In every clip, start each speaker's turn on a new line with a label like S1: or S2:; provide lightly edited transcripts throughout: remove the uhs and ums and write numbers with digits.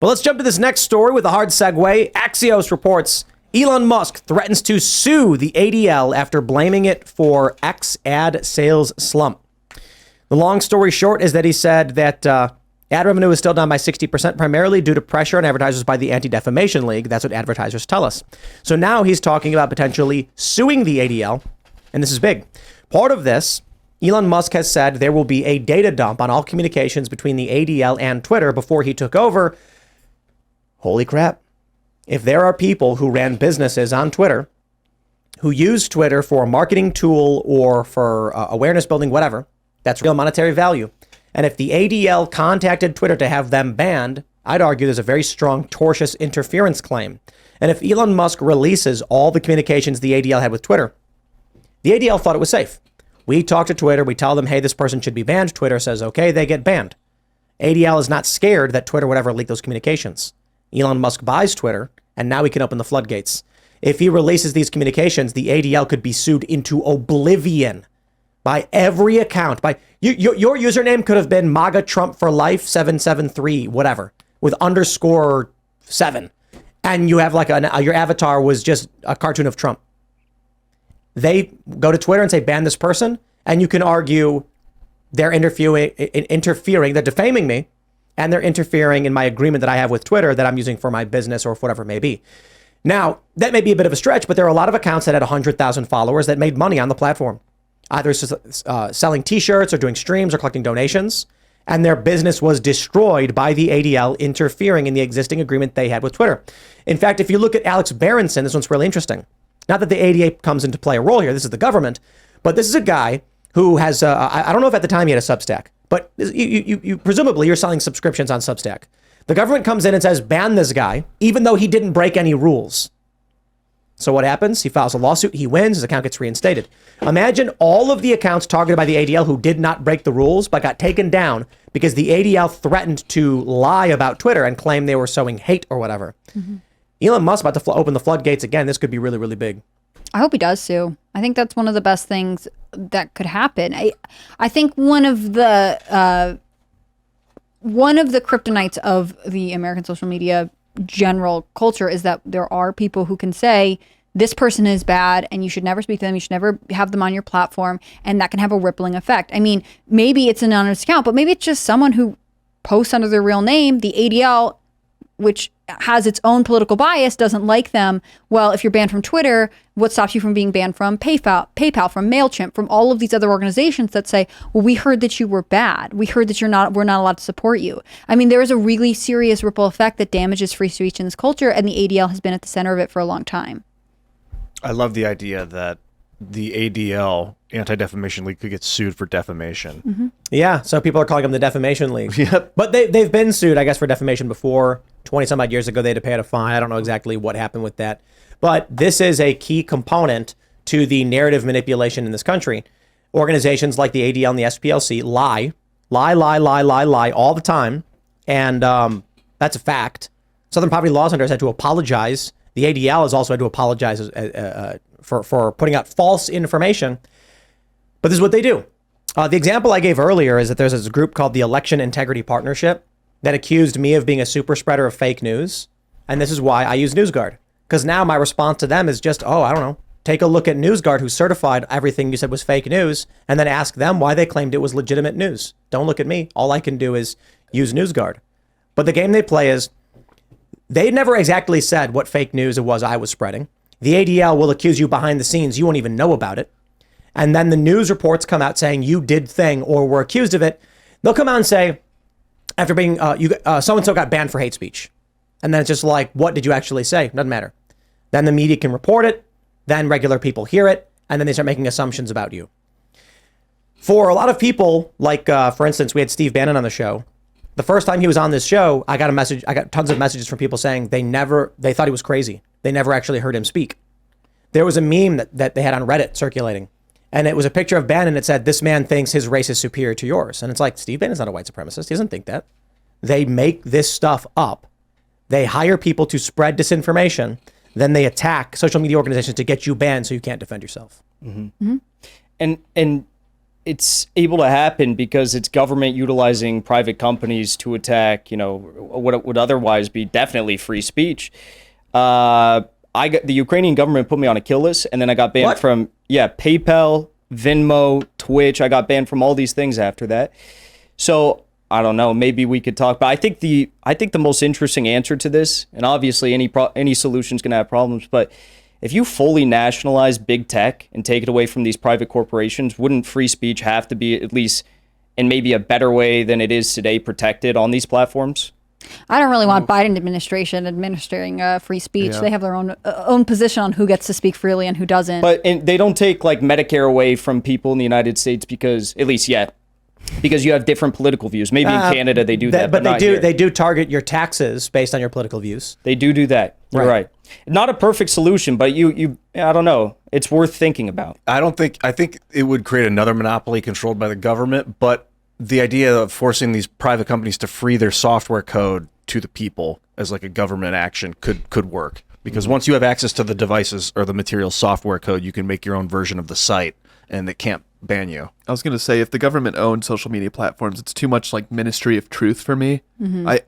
S1: But let's jump to this next story with a hard segue. Axios reports Elon Musk threatens to sue the ADL after blaming it for X ad sales slump. The long story short is that he said that ad revenue is still down by 60%, primarily due to pressure on advertisers by the Anti-Defamation League. That's what advertisers tell us. So now he's talking about potentially suing the ADL, and this is big. Part of this, Elon Musk has said there will be a data dump on all communications between the ADL and Twitter before he took over. Holy crap. If there are people who ran businesses on Twitter, who use Twitter for a marketing tool or for awareness building, whatever, that's real monetary value. And if the ADL contacted Twitter to have them banned, I'd argue there's a very strong tortious interference claim. And if Elon Musk releases all the communications the ADL had with Twitter, the ADL thought it was safe. We talk to Twitter, we tell them, hey, this person should be banned. Twitter says, okay, they get banned. ADL is not scared that Twitter would ever leak those communications. Elon Musk buys Twitter, and now he can open the floodgates. If he releases these communications, the ADL could be sued into oblivion by every account. By your username could have been MAGA Trump for life 773 whatever with _7, and you have like your avatar was just a cartoon of Trump. They go to Twitter and say ban this person, and you can argue they're interfering, they're defaming me, and they're interfering in my agreement that I have with Twitter that I'm using for my business or whatever it may be. Now, that may be a bit of a stretch, but there are a lot of accounts that had 100,000 followers that made money on the platform, either selling t-shirts or doing streams or collecting donations, and their business was destroyed by the ADL interfering in the existing agreement they had with Twitter. In fact, if you look at Alex Berenson, this one's really interesting. Not that the ADA comes into play a role here, this is the government, but this is a guy who has, I don't know if at the time he had a Substack, but you presumably you're selling subscriptions on Substack. The government comes in and says, ban this guy, even though he didn't break any rules. So what happens? He files a lawsuit, he wins, his account gets reinstated. Imagine all of the accounts targeted by the ADL who did not break the rules, but got taken down because the ADL threatened to lie about Twitter and claim they were sowing hate or whatever. Mm-hmm. Elon Musk about to open the floodgates again. This could be really, really big.
S2: I hope he does sue. I think that's one of the best things that could happen. I think one of the kryptonites of the American social media general culture is that there are people who can say this person is bad and you should never speak to them. You should never have them on your platform. And that can have a rippling effect. I mean, maybe it's an anonymous account, but maybe it's just someone who posts under their real name. The ADL, which has its own political bias, doesn't like them. Well, if you're banned from Twitter, what stops you from being banned from PayPal, from MailChimp, from all of these other organizations that say, well, we heard that you were bad. We heard that we're not allowed to support you. I mean, there is a really serious ripple effect that damages free speech in this culture, and the ADL has been at the center of it for a long time.
S3: I love the idea that the ADL, Anti-Defamation League, could get sued for defamation.
S2: Mm-hmm.
S1: Yeah, so people are calling them the Defamation League.
S3: Yep.
S1: But they've been sued, I guess, for defamation before. 20 some odd years ago, they had to pay a fine. I don't know exactly what happened with that. But this is a key component to the narrative manipulation in this country. Organizations like the ADL and the SPLC lie all the time. And that's a fact. Southern Poverty Law Center has had to apologize. The ADL has also had to apologize for putting out false information. But this is what they do. The example I gave earlier is that there's this group called the Election Integrity Partnership that accused me of being a super spreader of fake news. And this is why I use NewsGuard. Because now my response to them is just, I don't know, take a look at NewsGuard, who certified everything you said was fake news, and then ask them why they claimed it was legitimate news. Don't look at me. All I can do is use NewsGuard. But the game they play is, they never exactly said what fake news it was I was spreading. The ADL will accuse you behind the scenes. You won't even know about it. And then the news reports come out saying you did thing or were accused of it. They'll come out and say, after being, so-and-so got banned for hate speech. And then it's just like, what did you actually say? Doesn't matter. Then the media can report it. Then regular people hear it. And then they start making assumptions about you. For a lot of people, like, for instance, we had Steve Bannon on the show. The first time he was on this show, I got tons of messages from people saying they thought he was crazy. They never actually heard him speak. There was a meme that they had on Reddit circulating. And it was a picture of Bannon that said, this man thinks his race is superior to yours. And it's like, Steve Bannon's not a white supremacist. He doesn't think that. They make this stuff up. They hire people to spread disinformation. Then they attack social media organizations to get you banned so you can't defend yourself.
S4: Mm-hmm. Mm-hmm. And it's able to happen because it's government utilizing private companies to attack, what would otherwise be definitely free speech. The Ukrainian government put me on a kill list, and then I got banned from PayPal, Venmo, Twitch. I got banned from all these things after that. So I don't know. Maybe we could talk. But I think the most interesting answer to this, and obviously any solution is going to have problems, but if you fully nationalize big tech and take it away from these private corporations, wouldn't free speech have to be at least in maybe a better way than it is today protected on these platforms?
S2: I don't really want Biden administration administering free speech.
S3: Yeah.
S2: They have their own position on who gets to speak freely and who doesn't.
S4: But they don't take like Medicare away from people in the United States because, at least yet, because you have different political views. Maybe in Canada they do that, but not here.
S1: They do target your taxes based on your political views.
S4: They do that. You're right. Not a perfect solution, but you I don't know. It's worth thinking about.
S3: I think it would create another monopoly controlled by the government, but the idea of forcing these private companies to free their software code to the people as like a government action could work. Because once you have access to the devices or the material software code, you can make your own version of the site, and it can't ban you.
S5: I was going to say, if the government owned social media platforms, it's too much like Ministry of Truth for me.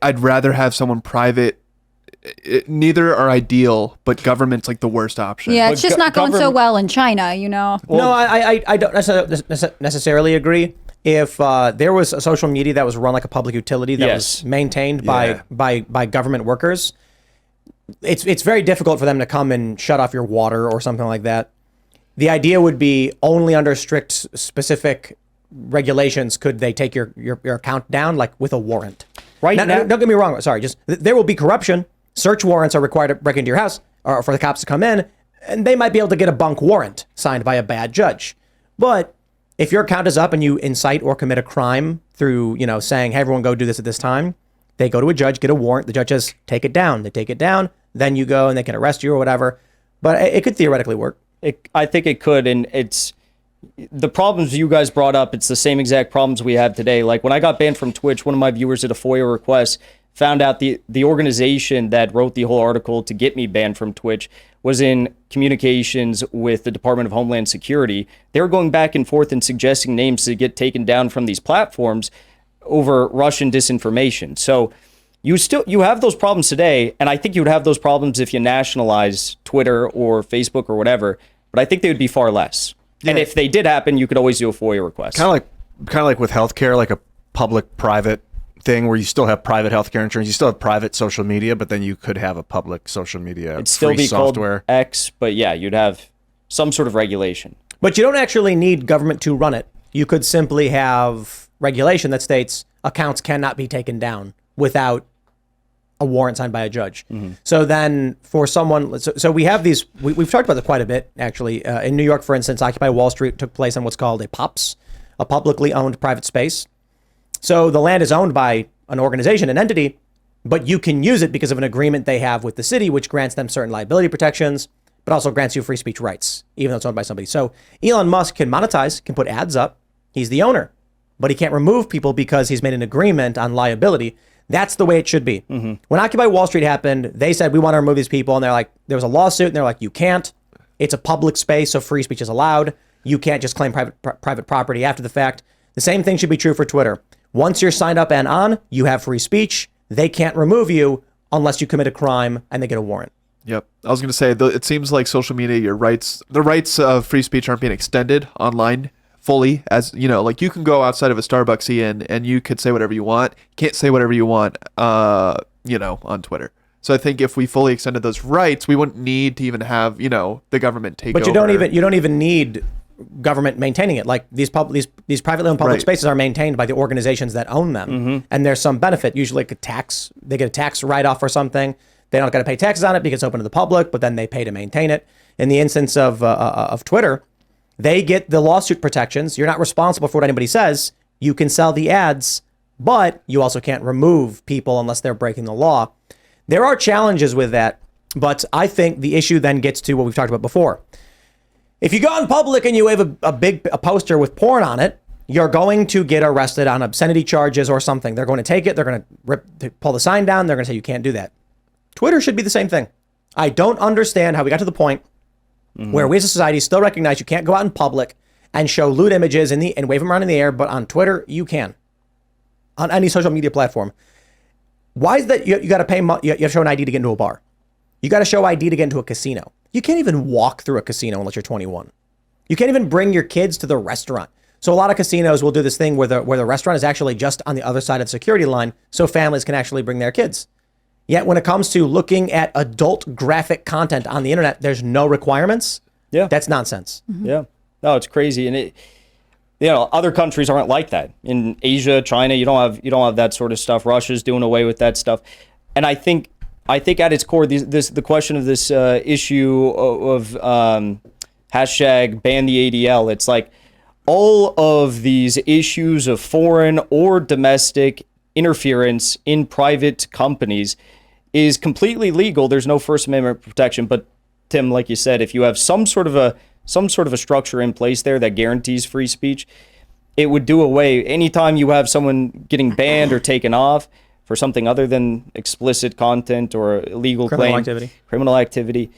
S5: I'd rather have someone private. Neither are ideal, but government's like the worst option.
S2: Yeah, it's just not going so well in China,
S1: No, I don't necessarily agree. If there was a social media that was run like a public utility that was maintained by government workers, it's very difficult for them to come and shut off your water or something like that. The idea would be only under strict specific regulations could they take your account down, like with a warrant. Right now, don't get me wrong. Sorry, just there will be corruption. Search warrants are required to break into your house or for the cops to come in, and they might be able to get a bunk warrant signed by a bad judge. But if your account is up and you incite or commit a crime through, saying, hey, everyone go do this at this time, they go to a judge, get a warrant. The judge says, take it down. They take it down. Then you go and they can arrest you or whatever. But it could theoretically work.
S4: I think it could, and it's the problems you guys brought up. It's the same exact problems we have today. Like when I got banned from Twitch, one of my viewers did a FOIA request, found out the organization that wrote the whole article to get me banned from Twitch was in communications with the Department of Homeland Security. They were going back and forth and suggesting names to get taken down from these platforms over Russian disinformation. So you have those problems today, and I think you would have those problems if you nationalize Twitter or Facebook or whatever, but I think they would be far less. Yeah. And if they did happen, you could always do a FOIA request.
S3: Kind of like with healthcare, like a public-private thing where you still have private healthcare insurance, you still have private social media, but then you could have a public social media
S4: It'd still be software called X, but yeah, you'd have some sort of regulation.
S1: But you don't actually need government to run it. You could simply have regulation that states accounts cannot be taken down without a warrant signed by a judge. So then for someone, so we have these, we've talked about this quite a bit, actually. In New York, for instance, Occupy Wall Street took place on what's called a POPS, a publicly owned private space. So the land is owned by an organization, an entity, but you can use it because of an agreement they have with the city, which grants them certain liability protections, but also grants you free speech rights, even though it's owned by somebody. So Elon Musk can monetize, can put ads up. He's the owner, but he can't remove people because he's made an agreement on liability. That's the way it should be. When Occupy Wall Street happened, they said, we want to remove these people. And they're like, there was a lawsuit, and they're like, you can't. It's a public space, so free speech is allowed. You can't just claim private property after the fact. The same thing should be true for Twitter. Once you're signed up and on, you have free speech. They can't remove you unless you commit a crime and they get a warrant.
S5: Yep. I was going to say, it seems like social media, the rights of free speech aren't being extended online fully. As like you can go outside of a Starbucks and you could say whatever you want. Can't say whatever you want, on Twitter. So I think if we fully extended those rights, we wouldn't need to even have, the government take over.
S1: But you don't even need government maintaining it. Like these privately owned public spaces are maintained by the organizations that own them, and there's some benefit. Usually, like they get a tax write-off or something. They don't got to pay taxes on it because it's open to the public, but then they pay to maintain it. In the instance of Twitter, they get the lawsuit protections. You're not responsible for what anybody says. You can sell the ads, but you also can't remove people unless they're breaking the law. There are challenges with that, but I think the issue then gets to what we've talked about before. If you go in public and you wave a poster with porn on it, you're going to get arrested on obscenity charges or something. They're going to take it. They're going to pull the sign down. They're going to say you can't do that. Twitter should be the same thing. I don't understand how we got to the point where we as a society still recognize you can't go out in public and show lewd images and wave them around in the air, but on Twitter, you can. On any social media platform. Why is that you got to pay, you have to show an ID to get into a bar. You got to show ID to get into a casino. You can't even walk through a casino unless you're 21. You can't even bring your kids to the restaurant. So a lot of casinos will do this thing where the restaurant is actually just on the other side of the security line so families can actually bring their kids. Yet when it comes to looking at adult graphic content on the internet, there's no requirements.
S4: Yeah.
S1: That's nonsense.
S4: Yeah. No, it's crazy. And other countries aren't like that. In Asia, China, you don't have that sort of stuff. Russia's doing away with that stuff. And I think at its core, the question of this issue of hashtag ban the ADL, it's like all of these issues of foreign or domestic interference in private companies is completely legal. There's no First Amendment protection. But Tim, like you said, if you have some sort of a structure in place there that guarantees free speech, it would do away. Anytime you have someone getting banned or taken off for something other than explicit content or illegal criminal activity,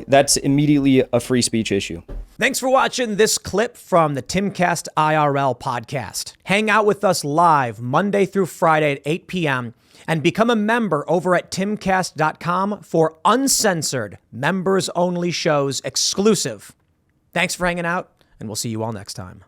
S4: that's immediately a free speech issue.
S1: Thanks for watching this clip from the Timcast IRL podcast. Hang out with us live Monday through Friday at 8 p.m. and become a member over at timcast.com for uncensored, members-only shows exclusive. Thanks for hanging out, and we'll see you all next time.